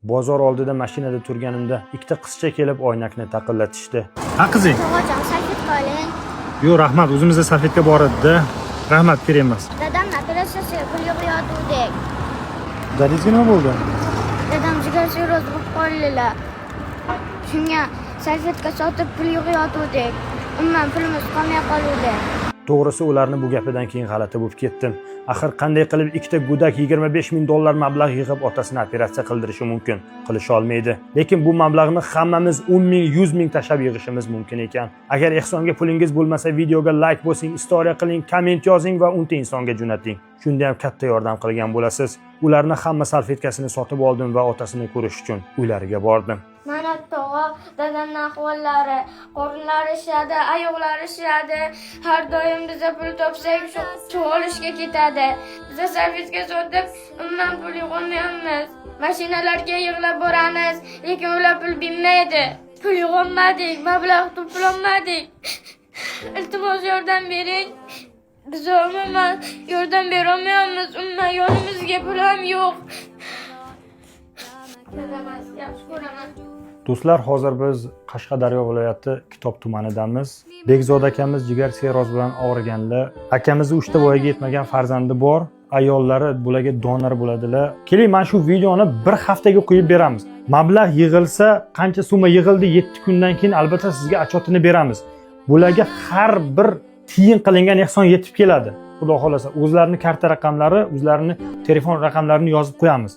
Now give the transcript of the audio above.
Bozor oldida mashinada turganimda ikkita qizcha kelib oynakni taqillatishdi. Ha qizing. Tog'ajon, salfetka oling. Yo'q, rahmat. O'zimizda salfetka bor edi-da. Rahmat, kerak emas. Dadam operatsiyasiga pul yig'yotgandik. Dadangizga nima bo'ldi? Dadam jigar sirrozi bo'lib qoldilar. Shunga salfetka sotib pul yig'yotgandik. Umuman pulimiz qolmay qoldi. To'g'risi ularni bu gapidan keyin g'alati bo'lib ketdim. Axir qanday qilib ikkita go'dak $25,000 mablag' yig'ib otasini operatsiya qildirishi mumkin? Qilisha olmaydi. Lekin bu mablag'ni hammamiz 10,000, 100,000 tashlab yig'ishimiz mumkin ekan. Agar ehsonga pulingiz bo'lmasa, videoga like bosing, story qiling, komment yozing va 10 ta insonga jo'nating. Shunda ham katta yordam qilgan bo'lasiz. Ularni hamma salfetkasini sotib oldim va otasini ko'rish uchun uylariga bordim. Mana tog'a, dadamning ahvollari, qorinlari shishadi, oyoqlari shishadi. Har doim biza pul topsak, shu olishga ketadi. Biza salfetka sotib, umuman pul yig'olmaymiz. Mashinalarga yig'lab boramiz, lekin ular pul bermaydi. Pul yig'olmadik, mablag' to'plolmadik. Iltimos yordam bering. Biz umuman yordam bera olmaymiz. Umuman yonimizga pul ham yo'q. Yaxshi ko'raman. Do'stlar, hozir biz Qashqadaryo viloyati Kitob tumanidamiz. Bekzod akamiz jigar sirroz bilan og'riganlar. Akamizni 3 ta voyaga yetmagan farzandi bor. Ayollari bularga donor bo'ladilar. Keling, mana shu videoni bir haftaga qo'yib beramiz. Mablag' yig'ilsa, qancha summa yig'ildi 7 kundan keyin albatta sizga отчетini beramiz. Bularga har bir tiyin qilingan ehson yetib keladi. Xudo xolasa, o'zlarining karta raqamlari, o'zlarining telefon raqamlarini yozib qo'yamiz.